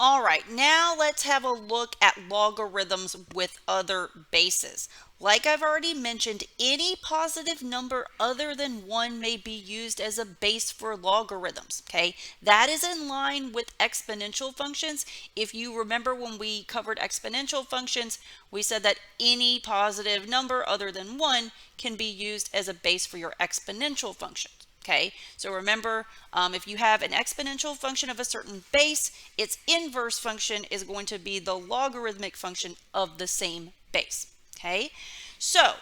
All right, now let's have a look at logarithms with other bases. Like I've already mentioned, any positive number other than 1 may be used as a base for logarithms, okay? That is in line with exponential functions. If you remember when we covered exponential functions, we said that any positive number other than 1 can be used as a base for your exponential function. Okay, so remember, if you have an exponential function of a certain base, its inverse function is going to be the logarithmic function of the same base. Okay, so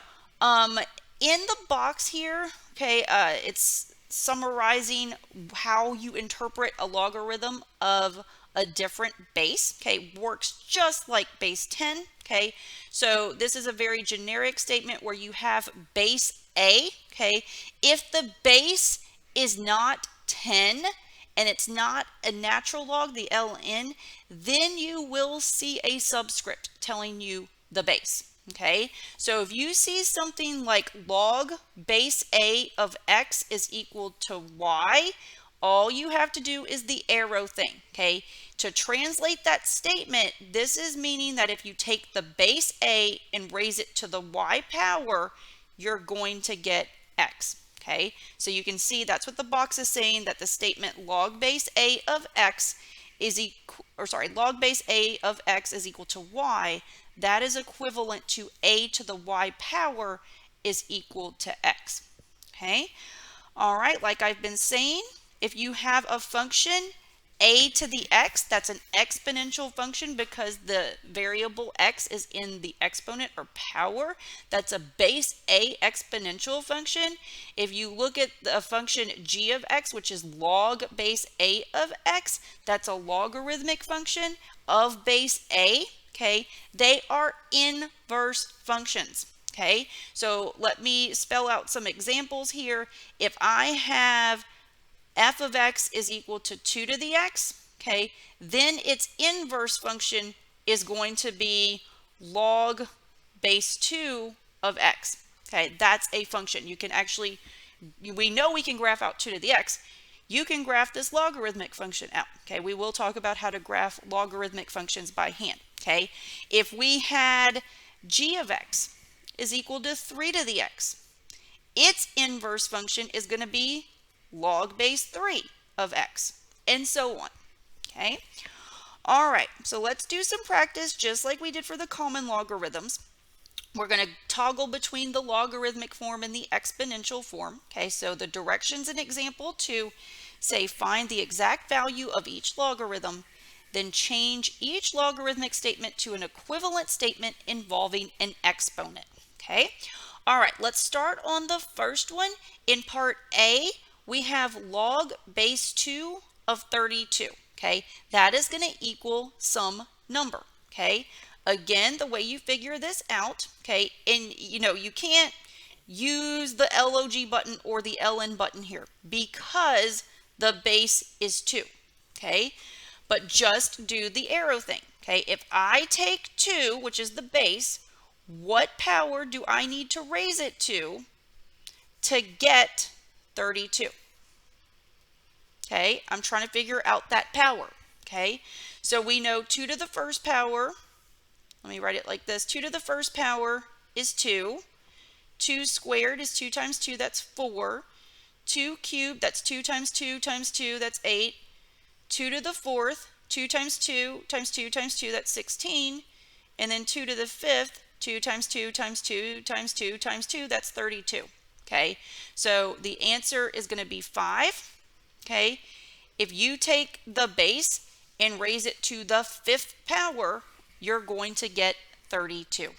in the box here, okay, it's summarizing how you interpret a logarithm of a different base. Okay, works just like base 10. Okay, so this is a very generic statement where you have base a. Okay, if the base is not 10 and it's not a natural log, the ln, then you will see a subscript telling you the base. Okay, so if you see something like log base a of x is equal to y, all you have to do is the arrow thing. Okay, to translate that statement, this is meaning that if you take the base a and raise it to the y power, you're going to get x. Okay, so you can see that's what the box is saying, that the statement log base a of x is log base a of x is equal to y. That is equivalent to a to the y power is equal to x. Okay, all right, like I've been saying, if you have a function a to the x, that's an exponential function because the variable x is in the exponent or power. That's a base a exponential function. If you look at the function g of x, which is log base a of x, that's a logarithmic function of base a. Okay, they are inverse functions. Okay, so let me spell out some examples here. If I have f of x is equal to 2 to the x, okay, then its inverse function is going to be log base 2 of x. Okay, that's a function. You can actually, we know we can graph out 2 to the x. You can graph this logarithmic function out. Okay, we will talk about how to graph logarithmic functions by hand. Okay, if we had g of x is equal to 3 to the x, its inverse function is going to be log base 3 of x, and so on. Okay, all right, so let's do some practice just like we did for the common logarithms. We're going to toggle between the logarithmic form and the exponential form. Okay, so the directions in example 2 say find the exact value of each logarithm, then change each logarithmic statement to an equivalent statement involving an exponent. Okay, all right, let's start on the first one. In part A, we have log base 2 of 32. Okay, that is going to equal some number. Okay, again, the way you figure this out, okay, and you can't use the log button or the ln button here because the base is 2. Okay, but just do the arrow thing. Okay, if I take 2, which is the base, what power do I need to raise it to get 32? Okay, I'm trying to figure out that power. Okay, so we know 2 to the first power, let me write it like this, 2 to the first power is 2. 2 squared is 2 times 2, that's 4. 2 cubed, that's 2 times 2 times 2, that's 8. 2 to the fourth, 2 times 2 times 2 times 2, that's 16. And then 2 to the fifth, 2 times 2 times 2 times 2 times 2, that's 32. Okay, so the answer is going to be 5. Okay, if you take the base and raise it to the 5th power, you're going to get 32.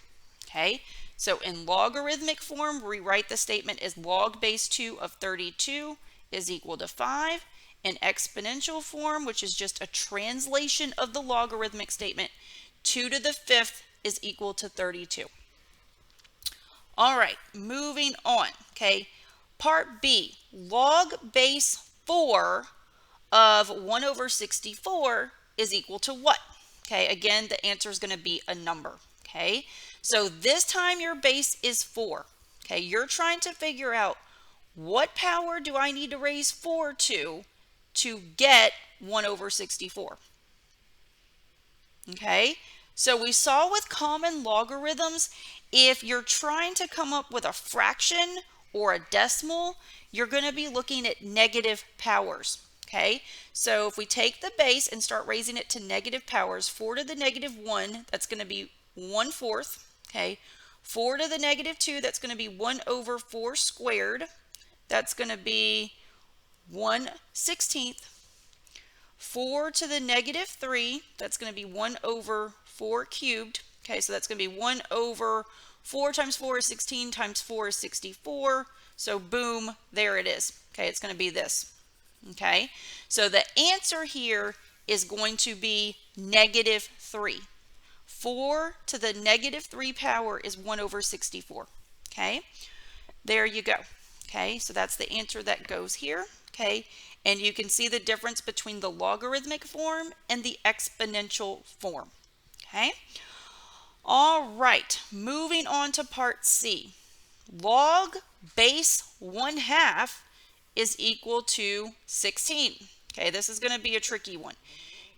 Okay, so in logarithmic form, rewrite the statement as log base 2 of 32 is equal to 5. In exponential form, which is just a translation of the logarithmic statement, 2 to the 5th is equal to 32. All right, moving on. Okay, part B, log base 4 of 1 over 64 is equal to what? Okay, again, the answer is going to be a number. Okay, so this time your base is 4. Okay, you're trying to figure out what power do I need to raise 4 to get 1 over 64. Okay, so we saw with common logarithms, if you're trying to come up with a fraction or a decimal, you're going to be looking at negative powers. Okay, so if we take the base and start raising it to negative powers, 4 to the negative 1, that's going to be 1/4. Okay, 4 to the negative 2, that's going to be 1 over 4 squared. That's going to be 1/16. 4 to the negative 3, that's going to be 1 over 4 cubed. Okay, so that's going to be 1 over 4 times 4 is 16 times 4 is 64. So boom, there it is. Okay, it's going to be this. Okay, so the answer here is going to be negative 3. 4 to the negative 3 power is 1 over 64. Okay, there you go. Okay, so that's the answer that goes here. Okay, and you can see the difference between the logarithmic form and the exponential form. Okay, all right, moving on to part C. Log base 1/2 is equal to 16. Okay, this is going to be a tricky one.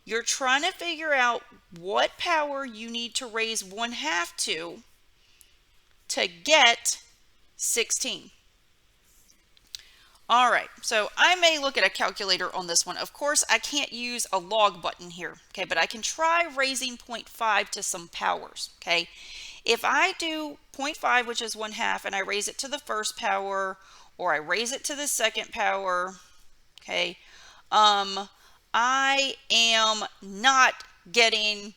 You're trying to figure out what power you need to raise 1/2 to get 16. All right, so I may look at a calculator on this one. Of course, I can't use a log button here, okay, but I can try raising 0.5 to some powers, okay? If I do 0.5, which is 1/2, and I raise it to the first power, or I raise it to the second power, okay, I am not getting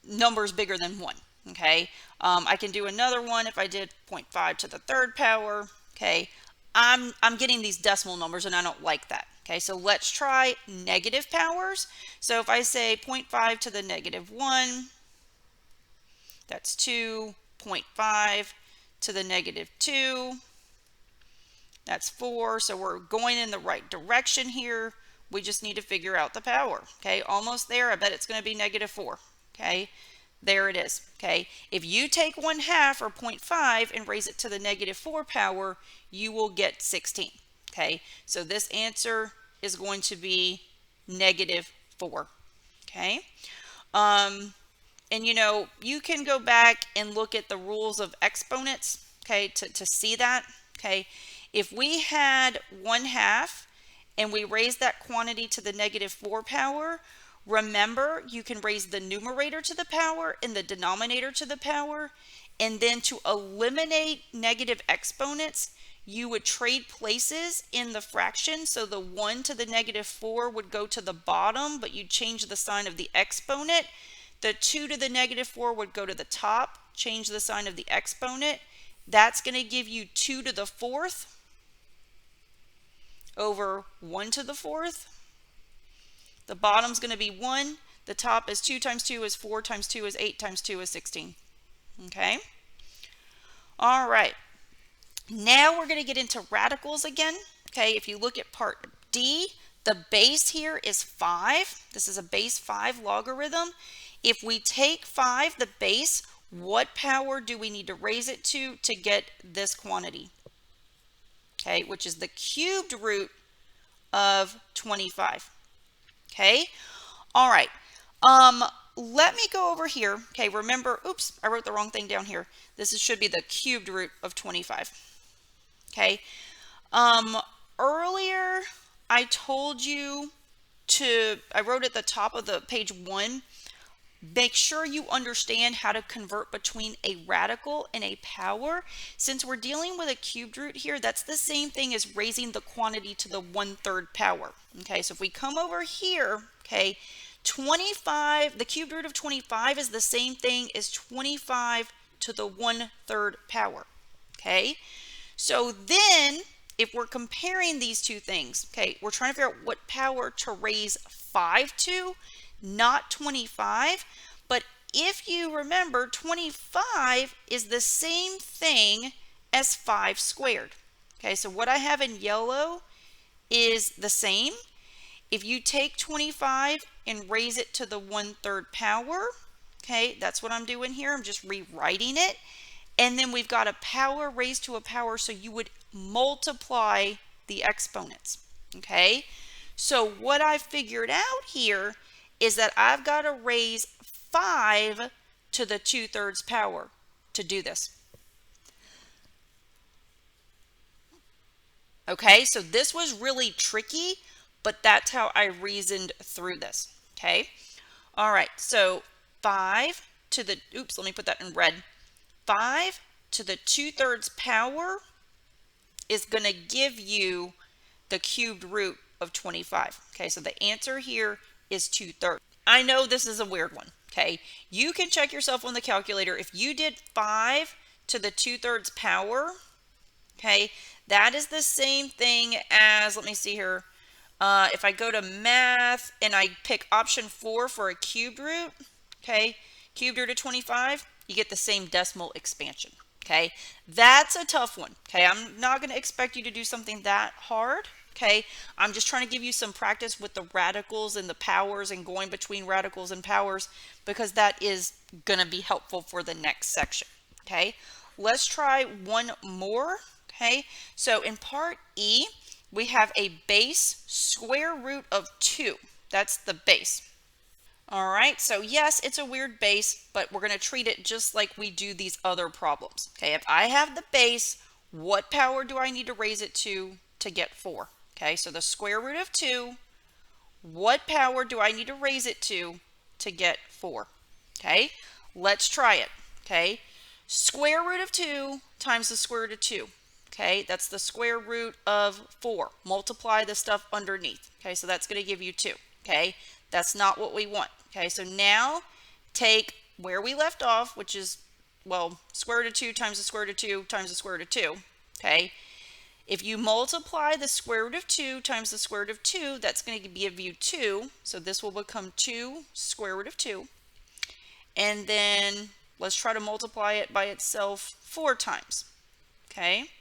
numbers bigger than 1, okay? I can do another one if I did 0.5 to the third power, okay? I'm getting these decimal numbers and I don't like that. Okay, so let's try negative powers. So if I say 0.5 to the negative 1, that's 2, 0.5 to the negative 2, that's 4. So we're going in the right direction here. We just need to figure out the power. Okay, almost there. I bet it's going to be negative 4. Okay, there it is. Okay, if you take 1/2 or 0.5 and raise it to the negative 4 power, you will get 16. Okay, so this answer is going to be negative 4. Okay, and you know, you can go back and look at the rules of exponents, okay, to see that. Okay, if we had 1/2 and we raised that quantity to the negative 4 power, remember, you can raise the numerator to the power and the denominator to the power. And then to eliminate negative exponents, you would trade places in the fraction. So the 1 to the negative 4 would go to the bottom, but you'd change the sign of the exponent. The 2 to the negative 4 would go to the top, change the sign of the exponent. That's going to give you 2 to the 4th over 1 to the 4th. The bottom's going to be 1. The top is 2 times 2 is 4 times 2 is 8 times 2 is 16. Okay. All right. Now we're going to get into radicals again. Okay. If you look at part D, the base here is 5. This is a base 5 logarithm. If we take 5, the base, what power do we need to raise it to get this quantity? Okay, which is the cubed root of 25. Okay, all right. Let me go over here. Okay, remember, oops, I wrote the wrong thing down here. Should be the cubed root of 25. Okay, earlier I told you I wrote at the top of the page 1, make sure you understand how to convert between a radical and a power. Since we're dealing with a cubed root here, that's the same thing as raising the quantity to the 1/3 power. Okay, so if we come over here, okay, 25, the cubed root of 25 is the same thing as 25 to the 1/3 power. Okay, so then if we're comparing these two things, okay, we're trying to figure out what power to raise 5 to, not 25. But if you remember, 25 is the same thing as 5 squared. Okay, so what I have in yellow is the same. If you take 25 and raise it to the 1/3 power, okay, that's what I'm doing here. I'm just rewriting it. And then we've got a power raised to a power, so you would multiply the exponents. Okay, so what I figured out here is that I've got to raise 5 to the 2/3 power to do this. Okay, so this was really tricky, but that's how I reasoned through this. Okay, all right, so 5 to the, oops, let me put that in red. 5 to the 2/3 power is going to give you the cubed root of 25. Okay, so the answer here is 2/3. I know this is a weird one. Okay, you can check yourself on the calculator. If you did 5 to the 2/3 power, okay, that is the same thing as, let me see here. If I go to math and I pick option 4 for a cubed root, okay, cubed root of 25, you get the same decimal expansion. Okay, that's a tough one. Okay, I'm not going to expect you to do something that hard. Okay, I'm just trying to give you some practice with the radicals and the powers and going between radicals and powers, because that is going to be helpful for the next section. Okay, let's try one more. Okay, so in part E, we have a base square root of 2. That's the base. All right, so yes, it's a weird base, but we're going to treat it just like we do these other problems. Okay, if I have the base, what power do I need to raise it to get 4? Okay, so the square root of 2, what power do I need to raise it to get 4? Okay, let's try it. Okay, square root of 2 times the square root of 2. Okay, that's the square root of 4. Multiply the stuff underneath. Okay, so that's going to give you 2. Okay, that's not what we want. Okay, so now take where we left off, which is, well, square root of 2 times the square root of 2 times the square root of 2. Okay, if you multiply the square root of 2 times the square root of 2, that's going to give you 2. So this will become 2 square root of 2. And then let's try to multiply it by itself 4 times. Okay,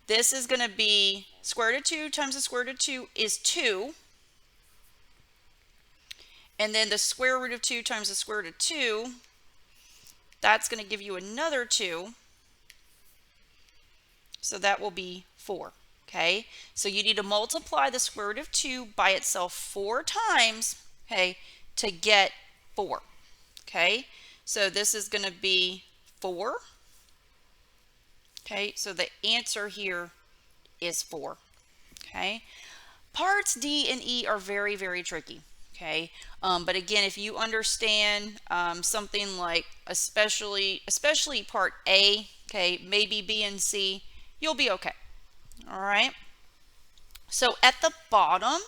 this is going to be square root of 2 times the square root of 2 is 2. And then the square root of 2 times the square root of 2, that's going to give you another 2. So that will be 4. Okay, so you need to multiply the square root of 2 by itself 4 times, okay, to get 4. Okay, so this is going to be 4. Okay, so the answer here is 4. Okay, parts D and E are very, very tricky. Okay, but again, if you understand something like especially part A, okay, maybe B and C, you'll be okay. All right, so at the bottom,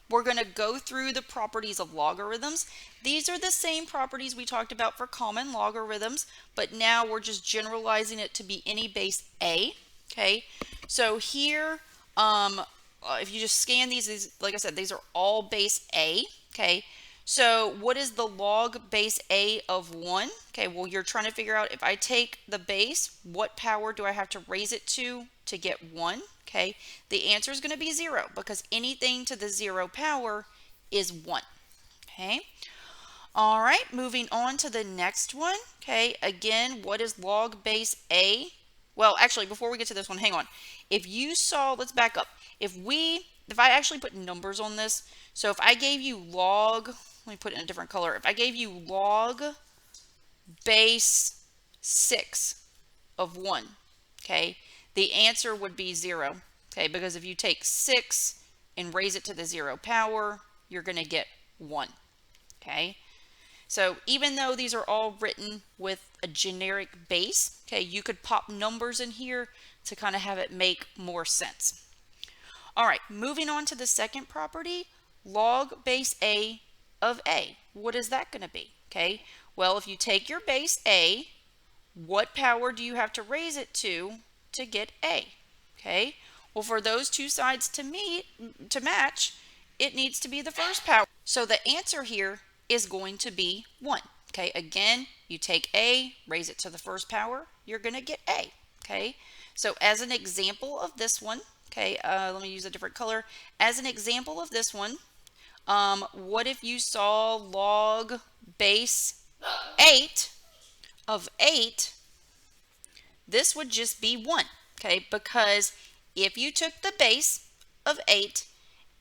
we're going to go through the properties of logarithms. These are the same properties we talked about for common logarithms, but now we're just generalizing it to be any base A. Okay, so here, if you just scan these, like I said, these are all base A. Okay, so what is the log base A of 1? Okay, well, you're trying to figure out, if I take the base, what power do I have to raise it to get 1? Okay, the answer is going to be 0, because anything to the 0 power is 1. Okay, all right, moving on to the next one. Okay, again, what is log base A? Well, actually, before we get to this one, hang on. If you saw, let's back up. If I actually put numbers on this, so if I gave you log, let me put it in a different color. If I gave you log base 6 of 1, okay, the answer would be 0. Okay, because if you take 6 and raise it to the 0 power, you're going to get 1. Okay, so even though these are all written with a generic base, okay, you could pop numbers in here to kind of have it make more sense. All right, moving on to the second property, log base A of A. What is that going to be? Okay, well, if you take your base A, what power do you have to raise it to get A? Okay, well, for those two sides to match, it needs to be the first power. So the answer here is going to be 1. Okay, again, you take A, raise it to the first power, you're going to get A. Okay, so as an example of this one, okay, let me use a different color. As an example of this one, what if you saw log base 8 of 8? This would just be 1, okay, because if you took the base of 8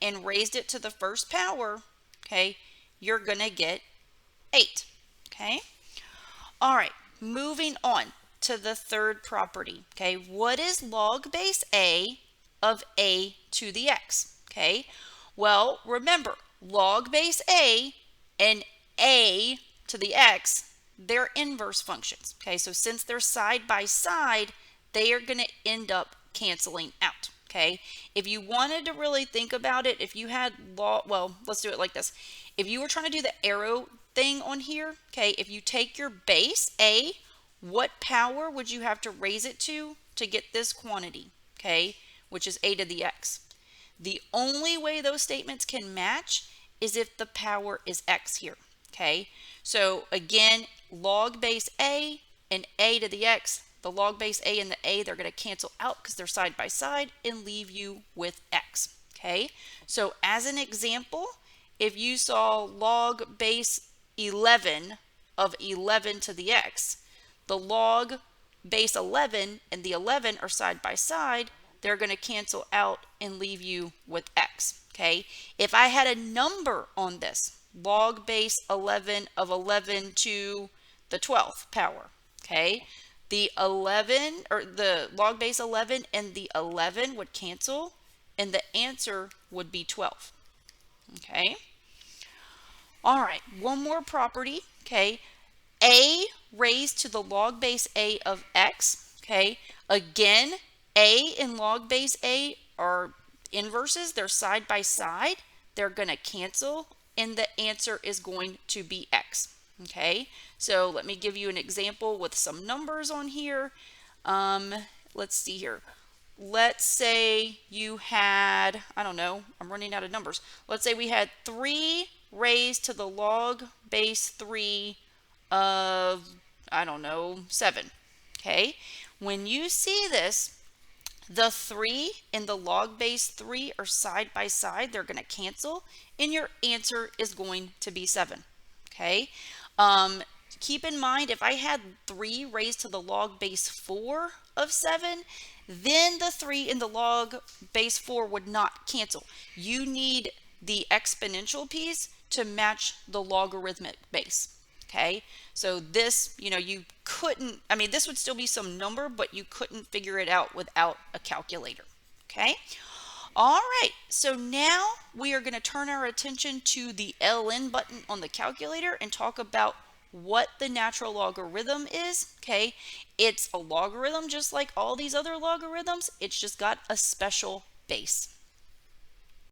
and raised it to the first power, okay, you're going to get 8. Okay? All right, moving on to the third property. Okay, what is log base a of a to the x? Okay, well, remember, log base a and a to the x, they're inverse functions. Okay, so since they're side by side, they are going to end up canceling out. Okay, if you wanted to really think about it, if you had well, let's do it like this. If you were trying to do the arrow thing on here, okay, if you take your base a, what power would you have to raise it to get this quantity, okay, which is a to the x? The only way those statements can match is if the power is x here, okay? So again, log base a and a to the x, the log base a and the a, they're going to cancel out because they're side by side and leave you with x, okay? So as an example, if you saw log base 11 of 11 to the x, the log base 11 and the 11 are side by side, they're going to cancel out and leave you with x, okay? If I had a number on this, log base 11 of 11 to the 12th power, okay? The 11, or the log base 11 and the 11 would cancel, and the answer would be 12, okay? All right, one more property, okay? A raised to the log base a of x, okay? Again, a and log base a are inverses. They're side by side. They're going to cancel, and the answer is going to be x, okay? So let me give you an example with some numbers on here. Let's see here. Let's say you had, I don't know, I'm running out of numbers. Let's say we had 3 raised to the log base 3 of, I don't know, 7. Okay? When you see this, the 3 and the log base 3 are side by side. They're going to cancel, and your answer is going to be 7. Okay? Keep in mind, if I had 3 raised to the log base 4 of 7, then the 3 in the log base 4 would not cancel. You need the exponential piece to match the logarithmic base. Okay, so this, you couldn't, I mean, this would still be some number, but you couldn't figure it out without a calculator. Okay, all right, so now we are going to turn our attention to the ln button on the calculator and talk about what the natural logarithm is. Okay, it's a logarithm just like all these other logarithms. It's just got a special base.